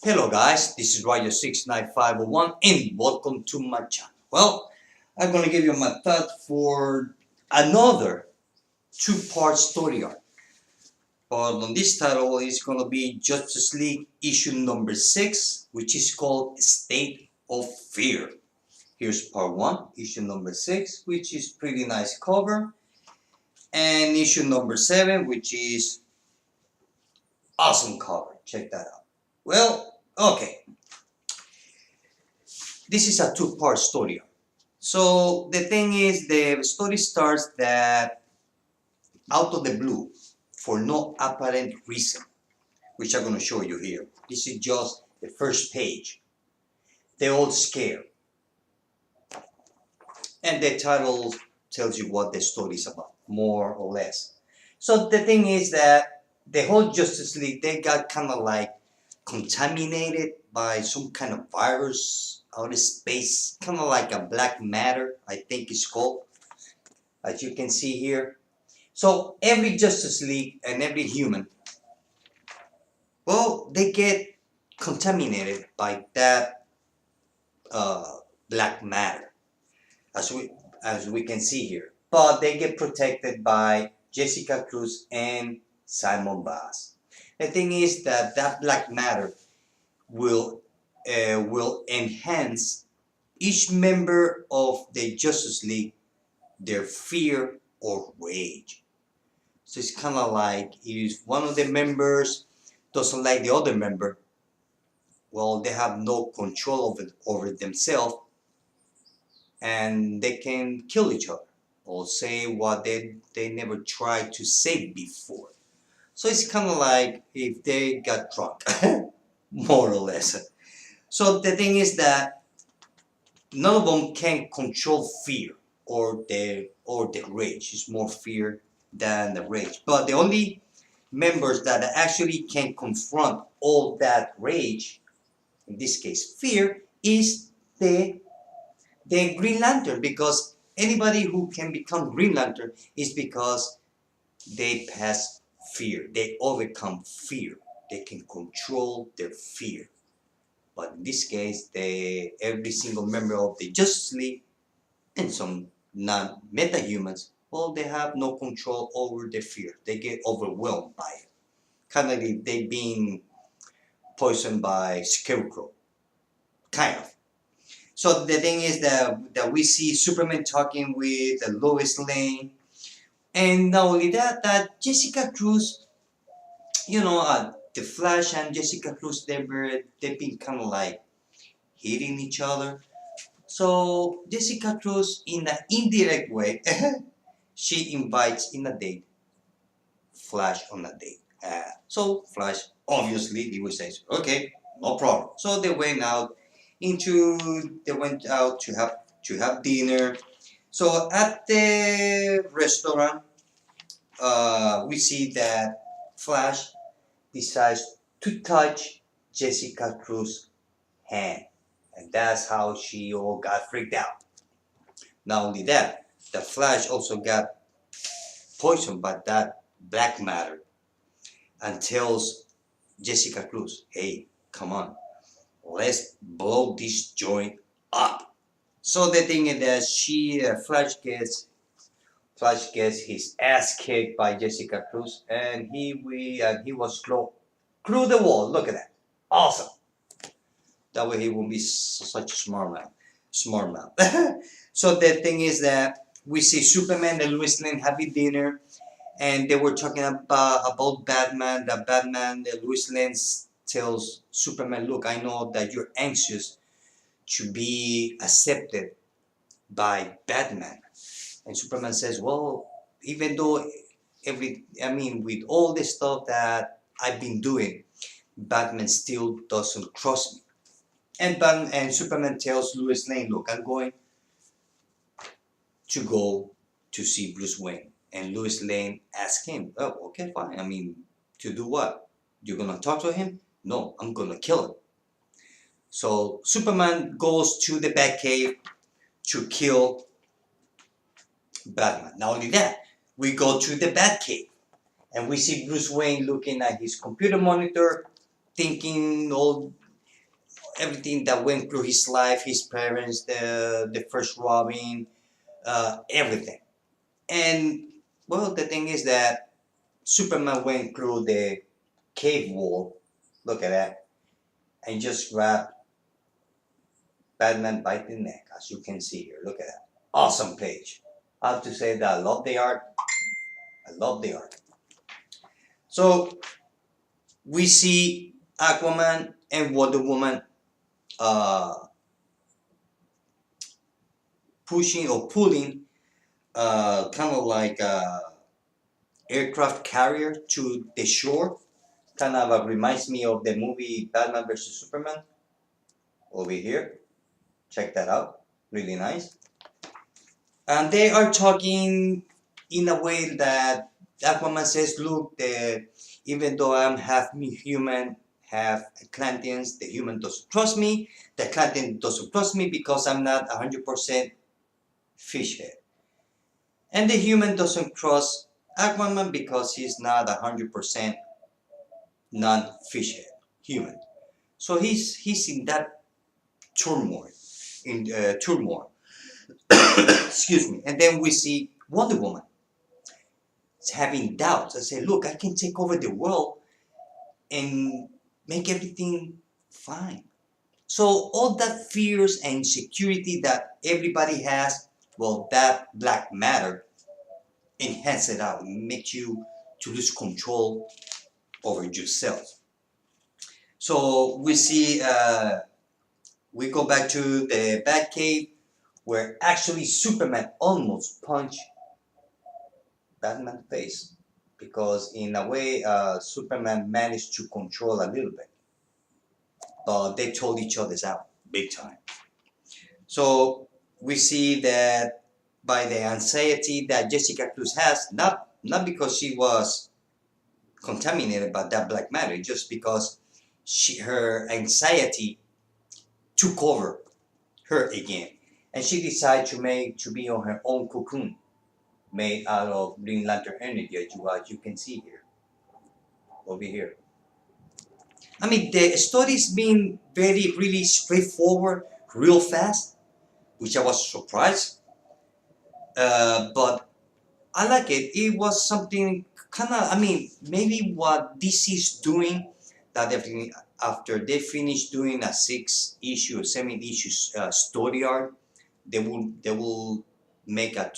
Hello guys, this is Roger69501 and welcome to my channel. Well, I'm gonna give you my thought for another two-part story arc. But on this title is gonna be Justice League issue number 6, which is called State of Fear. Here's part 1, issue number 6, which is pretty nice cover. And issue number 7, which is awesome cover. Check that out. Well, okay. This is a two-part story. So the thing is, the story starts that out of the blue, for no apparent reason, which I'm going to show you here. This is just the first page. They're all scared. And the title tells you what the story is about, more or less. So the thing is that the whole Justice League, they got kind of like contaminated by some kind of virus out of space, kind of like a black matter, I think it's called, as you can see here. So every Justice League and every human, well, they get contaminated by that black matter, as we can see here. But they get protected by Jessica Cruz and Simon Baz. The thing is that that black matter will enhance each member of the Justice League their fear or rage. So it's kind of like if one of the members doesn't like the other member, well, they have no control over themselves and they can kill each other or say what they never tried to say before. So it's kind of like if they got drunk, more or less. So the thing is that none of them can control fear or the rage. It's more fear than the rage. But the only members that actually can confront all that rage, in this case fear, is the Green Lantern, because anybody who can become Green Lantern is because they pass fear. They overcome fear. They can control their fear. But in this case, every single member of the Justice League and some non-meta-humans, well, they have no control over their fear. They get overwhelmed by it. Kind of like they being poisoned by Scarecrow. Kind of. So the thing is that we see Superman talking with Lois Lane. And not only that, that Jessica Cruz, the Flash and Jessica Cruz, they've been kind of like hitting each other. So Jessica Cruz, in an indirect way, she invites in a date Flash on a date. So Flash, obviously, he would say, okay, no problem. So they went out to have dinner. So at the restaurant, we see that Flash decides to touch Jessica Cruz's hand. And that's how she all got freaked out. Not only that, the Flash also got poisoned by that black matter and tells Jessica Cruz, hey, come on, let's blow this joint up. So the thing is that Flash gets his ass kicked by Jessica Cruz, and he was through the wall. Look at that, awesome. That way he won't be such a smart man. So the thing is that we see Superman and Lois Lane having dinner, and they were talking about Batman. That Batman, Lois Lane tells Superman, look, I know that you're anxious to be accepted by Batman. And Superman says, well, even though with all the stuff that I've been doing, Batman still doesn't trust me. And Superman tells Lois Lane, look, I'm going to go to see Bruce Wayne. And Lois Lane asks him, oh, okay, fine. To do what? You're going to talk to him? No, I'm going to kill him. So Superman goes to the Batcave to kill Batman. Not only that, we go to the Batcave and we see Bruce Wayne looking at his computer monitor, thinking all everything that went through his life, his parents, the first Robin, everything. And well, the thing is that Superman went through the cave wall. Look at that, and just grabbed Batman by the neck, as you can see here. Look at that, awesome page. I have to say that I love the art. I love the art. So we see Aquaman and Wonder Woman uh, pushing or pulling kind of like aircraft carrier to the shore. Kind of reminds me of the movie Batman vs Superman over here. Check that out. Really nice. And they are talking in a way that Aquaman says, look, even though I'm half human, half Atlanteans, the human doesn't trust me. The Atlantean doesn't trust me because I'm not 100% fish head. And the human doesn't trust Aquaman because he's not 100% non-fish head, human. So he's in that turmoil, turmoil. Excuse me. And then we see Wonder Woman having doubts. I say, look, I can take over the world and make everything fine. So all that fears and insecurity that everybody has, well, that black matter enhances it out, makes you to lose control over yourself. So we see, we go back to the Batcave where actually Superman almost punched Batman's face because in a way Superman managed to control a little bit, but they told each other's out big time. So we see that by the anxiety that Jessica Cruz has, not because she was contaminated by that black matter, just because her anxiety took over her again, and she decided to be on her own cocoon made out of Green Lantern energy, as you can see here, over here. I mean, the story's been really straightforward, real fast, which I was surprised. But I like it. It was something kind of, I mean, maybe what DC's doing, that after they finish doing a 6-issue or 7-issue story arc, they will make a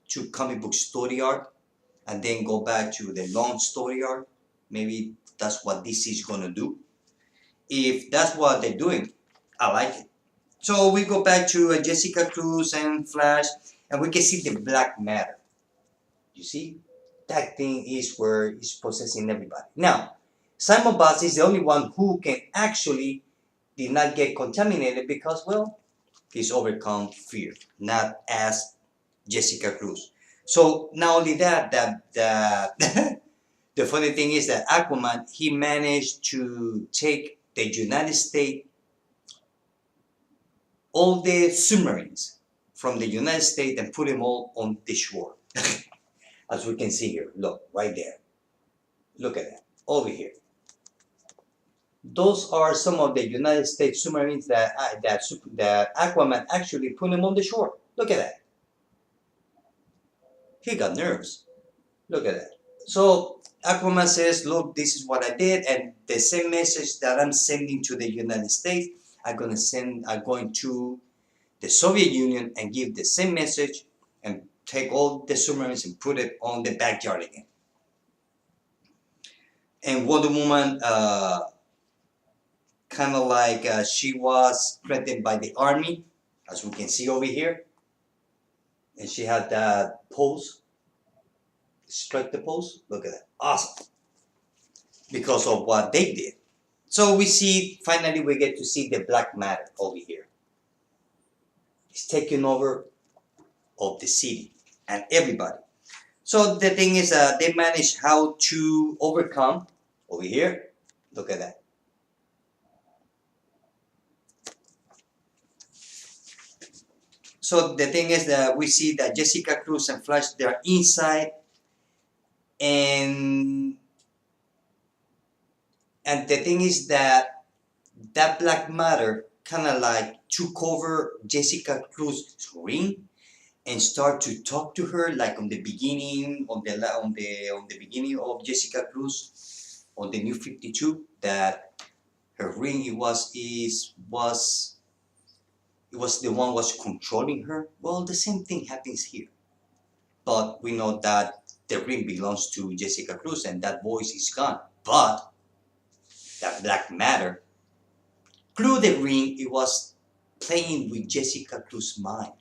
two comic book story arc, and then go back to the long story arc. Maybe that's what DC is gonna do. If that's what they're doing, I like it. So we go back to Jessica Cruz and Flash, and we can see the black matter. You see, that thing is where it's possessing everybody. Now, Simon Bass is the only one who can actually did not get contaminated because, well, he's overcome fear, not as Jessica Cruz. So not only that the funny thing is that Aquaman, he managed to take the United States, all the submarines from the United States, and put them all on the shore. As we can see here, look, right there. Look at that, over here. Those are some of the United States submarines that Aquaman actually put them on the shore. Look at that. He got nerves. Look at that. So Aquaman says, look, this is what I did, and the same message that I'm sending to the United States, I'm going to the Soviet Union and give the same message and take all the submarines and put it on the backyard again. And Wonder Woman, kind of like she was threatened by the army, as we can see over here. And she had that pose, strike the pose. Look at that, awesome. Because of what they did. So we see, finally we get to see the black matter over here. It's taking over of the city and everybody. So the thing is, they manage how to overcome over here. Look at that. So the thing is that we see that Jessica Cruz and Flash, they're inside, and the thing is that that black matter kind of like took over Jessica Cruz's ring and start to talk to her like on the beginning on the beginning of Jessica Cruz on the New 52, that her ring it was the one was controlling her. Well, the same thing happens here, but we know that the ring belongs to Jessica Cruz and that voice is gone. But that black matter through the ring, it was playing with Jessica Cruz's mind,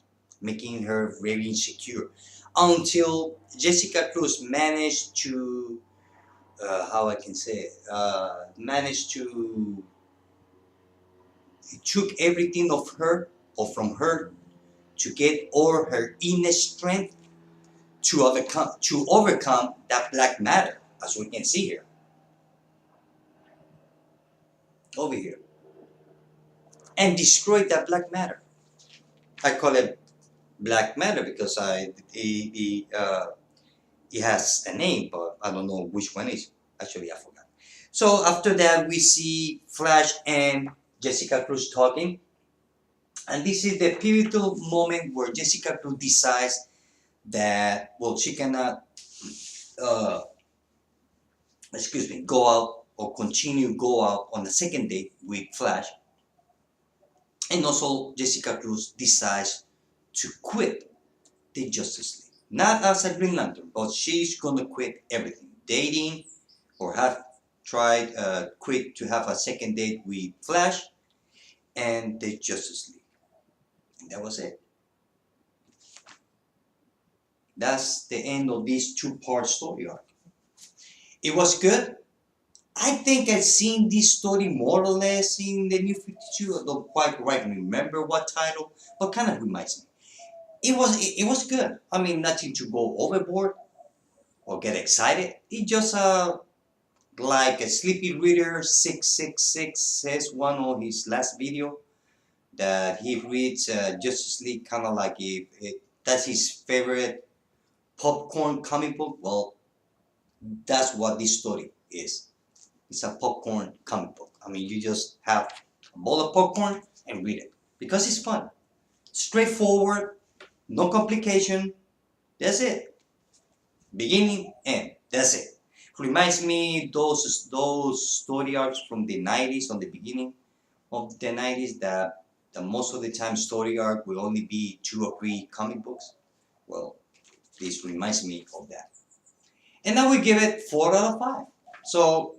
making her very insecure until Jessica Cruz managed to how I can say it, managed to took everything of her or from her to get all her inner strength to overcome that black matter, as we can see here over here, and destroy that black matter. I call it black matter because it has a name, but I don't know which one is. Actually, I forgot. So after that, we see Flash and Jessica Cruz talking, and this is the pivotal moment where Jessica Cruz decides that, well, she cannot, uh, go out or continue go out on a second date with Flash, and also Jessica Cruz decides to quit the Justice League, not as a Green Lantern, but she's gonna quit everything, dating, or have tried quit to have a second date with Flash and the Justice League. And that was it. That's the end of this two-part story arc. It was good. I think I've seen this story more or less in the New 52. I don't quite remember what title, but kind of reminds me. It was good. I mean, nothing to go overboard or get excited. It just like a Sleepy Reader 666 says one of his last video that he reads Justice League kind of like if that's his favorite popcorn comic book. Well, that's what this story is. It's a popcorn comic book. I mean, you just have a bowl of popcorn and read it because it's fun, straightforward, no complication. That's it. Beginning, end. That's it. Reminds me those story arcs from the 90s, on the beginning of the 90s, that most of the time story arc will only be 2 or 3 comic books. Well, this reminds me of that. And now we give it 4 out of 5. So,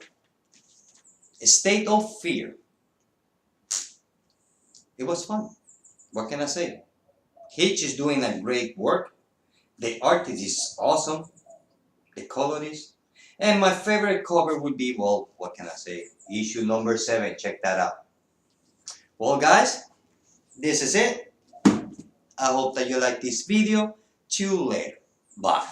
a State of Fear. It was fun. What can I say? Hitch is doing a great work. The artist is awesome. The colorist. And my favorite cover would be, well, what can I say? Issue number 7. Check that out. Well, guys, this is it. I hope that you like this video. See you later. Bye.